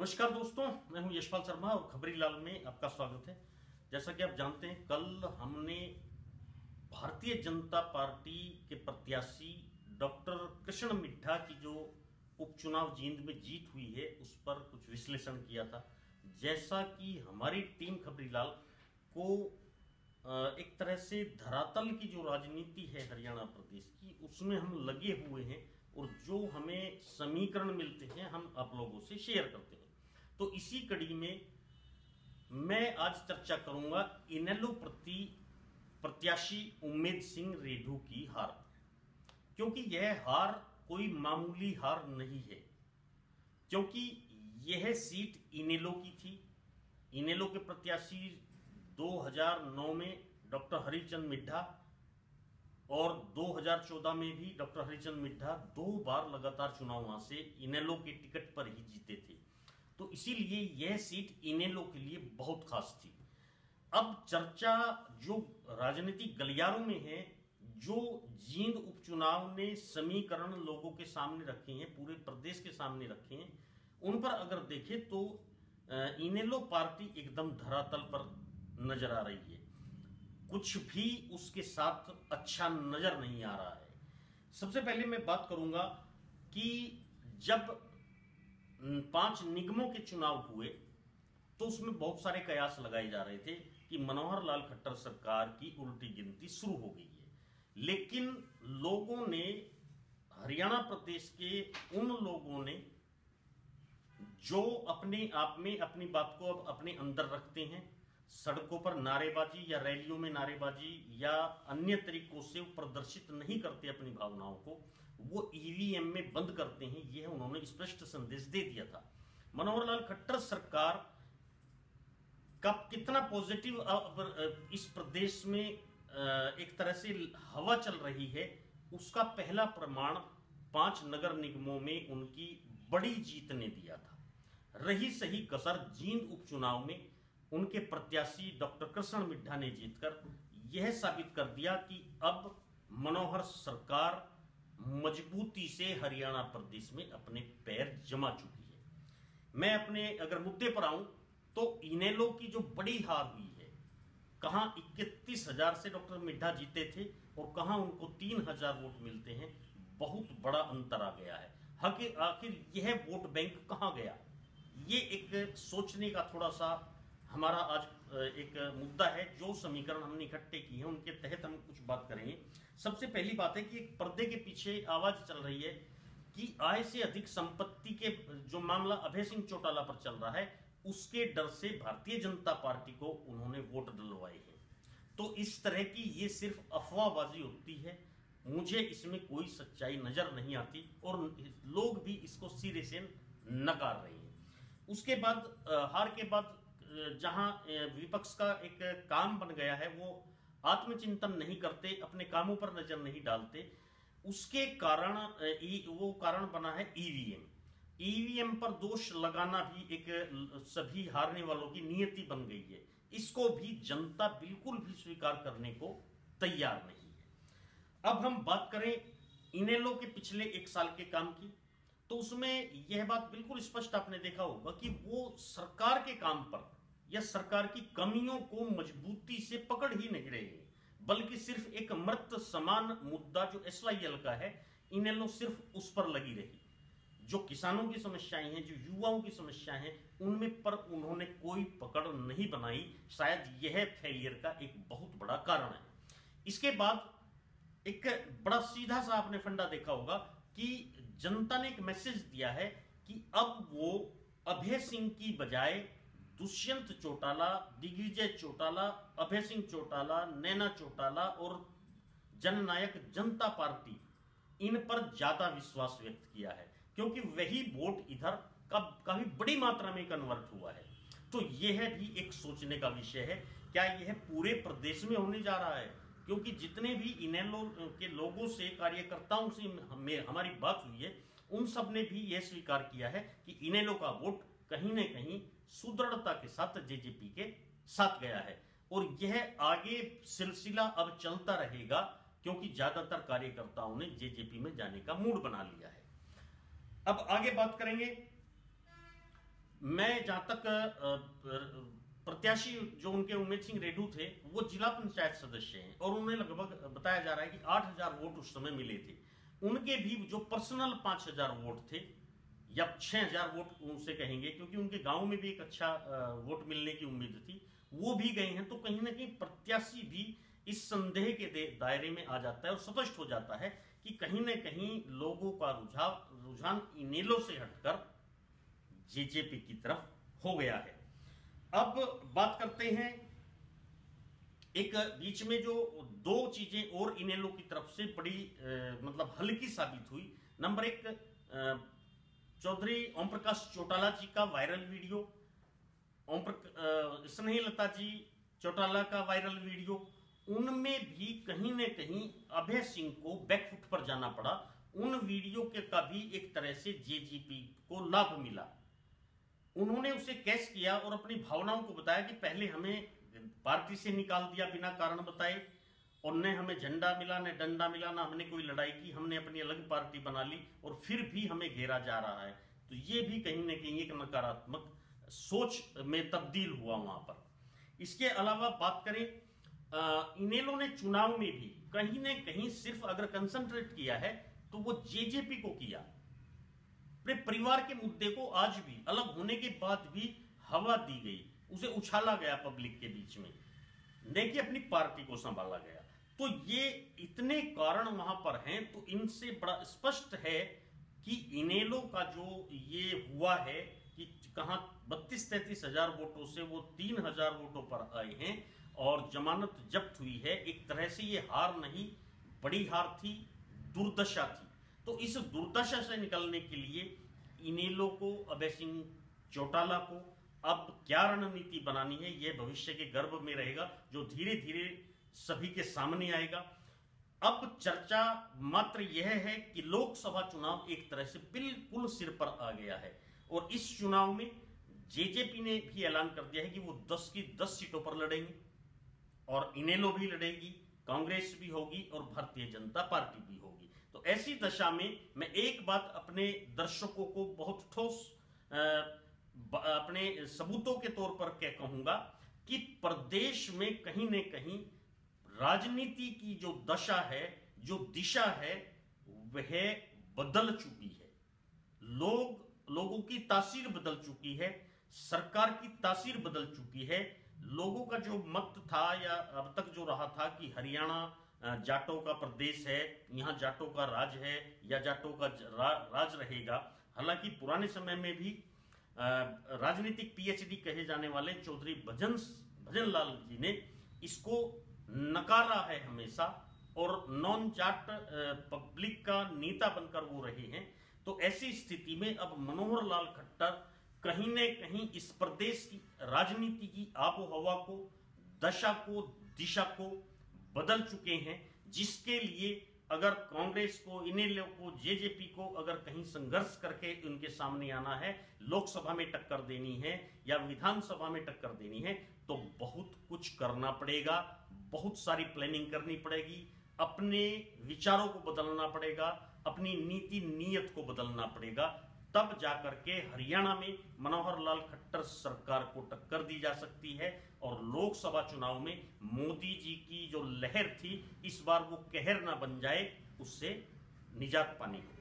नमस्कार दोस्तों, मैं हूं यशपाल शर्मा और खबरी लाल में आपका स्वागत है। जैसा कि आप जानते हैं, कल हमने भारतीय जनता पार्टी के प्रत्याशी डॉक्टर कृष्ण मिड्ढा की जो उपचुनाव जींद में जीत हुई है उस पर कुछ विश्लेषण किया था। जैसा कि हमारी टीम खबरी लाल को एक तरह से धरातल की जो राजनीति है हरियाणा प्रदेश की, उसमें हम लगे हुए हैं और जो हमें समीकरण मिलते हैं हम आप लोगों से शेयर करते हैं। तो इसी कड़ी में मैं आज चर्चा करूंगा इनेलो प्रत्याशी उम्मेद सिंह रेढ़ू की हार, क्योंकि यह हार कोई मामूली हार नहीं है, क्योंकि यह सीट इनेलो की थी। इनेलो के प्रत्याशी 2009 में डॉक्टर हरिचंद मिड्ढा और 2014 में भी डॉक्टर हरिचंद मिड्ढा 2 बार लगातार चुनाव वहां से इनेलो के टिकट पर ही जीते थे। तो इसीलिए यह सीट इनेलो के लिए बहुत खास थी। अब चर्चा जो राजनीतिक गलियारों में है, जो जींद उपचुनाव ने समीकरण लोगों के सामने रखे हैं, पूरे प्रदेश के सामने रखे हैं, उन पर अगर देखें तो इनेलो पार्टी एकदम धरातल पर नजर आ रही है। कुछ भी उसके साथ अच्छा नजर नहीं आ रहा है। सबसे पहले मैं बात करूंगा कि जब 5 निगमों के चुनाव हुए तो उसमें बहुत सारे कयास लगाए जा रहे थे कि मनोहर लाल खट्टर सरकार की उल्टी गिनती शुरू हो गई है। लेकिन लोगों ने, हरियाणा प्रदेश के उन लोगों ने जो अपने आप में अपनी बात को अब अपने अंदर रखते हैं, सड़कों पर नारेबाजी या रैलियों में नारेबाजी या अन्य तरीकों से प्रदर्शित नहीं करते अपनी भावनाओं को, वो ईवीएम में बंद करते हैं, यह उन्होंने स्पष्ट संदेश दे दिया था। मनोहर लाल खट्टर सरकार का कितना पॉजिटिव इस प्रदेश में एक तरह से हवा चल रही है, उसका पहला प्रमाण 5 नगर निगमों में उनकी बड़ी जीत ने दिया था। रही सही कसर जींद उपचुनाव में उनके प्रत्याशी डॉक्टर कृष्ण मिड्ढा ने जीतकर यह साबित कर दिया कि अब मनोहर सरकार मजबूती से हरियाणा प्रदेश में अपने पैर जमा चुकी है। मैं अपने अगर मुद्दे पर आऊं तो इनेलो की जो बड़ी हार हुई है, कहां 31,000 से डॉक्टर मिड्ढा जीते थे और कहां उनको 3,000 वोट मिलते हैं, बहुत बड़ा अंतर आ गया है। आखिर यह वोट बैंक कहां गया, ये एक सोचने का थोड़ा सा हमारा आज एक मुद्दा है। जो समीकरण हमने इकट्ठे किए हैं उनके तहत हम कुछ बात करेंगे। सबसे पहली बात है कि एक पर्दे के पीछे आवाज चल रही है कि आय से अधिक संपत्ति के जो मामला अभय सिंह चौटाला पर चल रहा है, उसके डर से भारतीय जनता पार्टी को उन्होंने वोट दिलवाए हैं। तो इस तरह की ये सिर्फ अफवाहबाजी होती है, मुझे इसमें कोई सच्चाई नजर नहीं आती और लोग भी इसको सिरे से नकार रहे हैं। उसके बाद हार के बाद जहां विपक्ष का एक काम बन गया है, वो आत्मचिंतन नहीं करते, अपने कामों पर नजर नहीं डालते, उसके कारण वो कारण बना है ईवीएम। ईवीएम पर दोष लगाना भी एक सभी हारने वालों की नियति बन गई है। इसको भी जनता बिल्कुल भी स्वीकार करने को तैयार नहीं है। अब हम बात करें इनेलो के पिछले 1 साल के काम की, तो उसमें यह बात बिल्कुल स्पष्ट आपने देखा होगा कि वो सरकार के काम पर या सरकार की कमियों को मजबूती से पकड़ ही नहीं रहे हैं, बल्कि सिर्फ एक मर्त समान मुद्दा जो एसवाईएल का है, इनेलो सिर्फ उस पर लगी रही। जो किसानों की समस्याएं हैं, जो युवाओं की समस्याएं हैं, उनमें पर उन्होंने कोई पकड़ नहीं बनाई। शायद यह फेलियर का एक बहुत बड़ा कारण है। इसके बाद एक बड़ा सीधा सा आपने फंडा देखा होगा कि जनता ने एक मैसेज दिया है कि अब वो अभय सिंह की बजाय दुष्यंत चौटाला, दिग्विजय चौटाला, अभय सिंह चौटाला, नैना चौटाला और जननायक जनता पार्टी, इन पर ज्यादा विश्वास व्यक्त किया है, क्योंकि वही वोट इधर काफी बड़ी मात्रा में कन्वर्ट हुआ है। तो यह भी एक सोचने का विषय है, क्या यह पूरे प्रदेश में होने जा रहा है? क्योंकि जितने भी इनेलो के लोगों से, कार्यकर्ताओं से हमारी बात हुई है, उन सब ने भी यह स्वीकार किया है कि इनेलो का वोट कहीं न कहीं सुदृढ़ता के साथ जेजेपी के साथ गया है और यह आगे सिलसिला अब चलता रहेगा, क्योंकि ज्यादातर कार्यकर्ताओं ने जेजेपी में जाने का मूड बना लिया है। अब आगे बात करेंगे मैं जहां तक प्रत्याशी जो उनके उम्मेद सिंह रेडू थे वो जिला पंचायत सदस्य हैं और उन्हें लगभग बताया जा रहा है कि 8,000 वोट उस समय मिले थे। उनके भी जो पर्सनल 5,000 वोट थे या 6,000 वोट उनसे कहेंगे, क्योंकि उनके गांव में भी एक अच्छा वोट मिलने की उम्मीद थी, वो भी गए हैं। तो कहीं ना कहीं प्रत्याशी भी इस संदेह के दायरे में आ जाता है और स्पष्ट हो जाता है कि कहीं ना कहीं लोगों का रुझान इनेलो से हटकर जेजेपी की तरफ हो गया है। अब बात करते हैं, एक बीच में जो दो चीजें और इनेलो की तरफ से बड़ी मतलब हल्की साबित हुई। नंबर एक, चौधरी ओम प्रकाश चौटाला जी का वायरल वीडियो, स्नेहलता जी चौटाला का वायरल वीडियो, उनमें भी कहीं न कहीं अभय सिंह को बैकफुट पर जाना पड़ा। उन वीडियो के का भी एक तरह से जेजेपी को लाभ मिला। उन्होंने उसे कैश किया और अपनी भावनाओं को बताया कि पहले हमें पार्टी से निकाल दिया बिना कारण बताए, और न हमें झंडा मिला न डंडा मिला, ना हमने कोई लड़ाई की, हमने अपनी अलग पार्टी बना ली और फिर भी हमें घेरा जा रहा है। तो ये भी कहीं न कहीं एक नकारात्मक सोच में तब्दील हुआ वहां पर। इसके अलावा बात करें, इनेलो ने चुनाव में भी कहीं न कहीं सिर्फ अगर कंसंट्रेट किया है तो वो जेजेपी को किया। अपने परिवार के मुद्दे को आज भी अलग होने के बाद भी हवा दी गई, उसे उछाला गया पब्लिक के बीच में, नहीं कि अपनी पार्टी को संभाला गया। तो ये इतने कारण वहां पर हैं, तो इनसे बड़ा स्पष्ट है कि इनेलो का जो ये हुआ है कि कहां 32-33 हजार वोटों से वो 3,000 वोटों पर आए हैं और जमानत जब्त हुई है। एक तरह से ये हार नहीं, बड़ी हार थी, दुर्दशा थी। तो इस दुर्दशा से निकलने के लिए इनेलो को, अभय सिंह चौटाला को अब क्या रणनीति बनानी है, यह भविष्य के गर्भ में रहेगा, जो धीरे धीरे सभी के सामने आएगा। अब चर्चा मात्र यह है कि लोकसभा चुनाव एक तरह से बिल्कुल सिर पर आ गया है और इस चुनाव में जेजेपी ने भी ऐलान कर दिया है कि वो 10 की 10 सीटों पर लड़ेंगे और इनेलो भी लड़ेगी, कांग्रेस भी होगी और भारतीय जनता पार्टी भी होगी। तो ऐसी दशा में मैं एक बात अपने दर्शकों को बहुत ठोस अपने सबूतों के तौर पर क्या कहूंगा कि प्रदेश में कहीं न कहीं राजनीति की जो दशा है, जो दिशा है, वह बदल चुकी है। लोगों की तासीर बदल चुकी है, सरकार की तासीर बदल चुकी है। लोगों का जो मत था या अब तक जो रहा था कि हरियाणा जाटों का प्रदेश है, यहां जाटों का राज है या जाटों का राज रहेगा। हालांकि पुराने समय में भी राजनीतिक पीएचडी कहे जाने वाले चौधरी भजन लाल जी ने इसको नकारा है हमेशा और नॉन जाट पब्लिक का नेता बनकर वो रहे हैं। तो ऐसी स्थिति में अब मनोहर लाल खट्टर कहीं न कहीं इस प्रदेश की राजनीति की आबो हवा को, दशा को, दिशा को बदल चुके हैं, जिसके लिए अगर कांग्रेस को, इनेलो को, जेजेपी को अगर कहीं संघर्ष करके उनके सामने आना है, लोकसभा में टक्कर देनी है या विधानसभा में टक्कर देनी है, तो बहुत कुछ करना पड़ेगा, बहुत सारी प्लानिंग करनी पड़ेगी, अपने विचारों को बदलना पड़ेगा, अपनी नीति नीयत को बदलना पड़ेगा। तब जाकर के हरियाणा में मनोहर लाल खट्टर सरकार को टक्कर दी जा सकती है और लोकसभा चुनाव में मोदी जी की जो लहर थी, इस बार वो कहर ना बन जाए, उससे निजात पानी हो।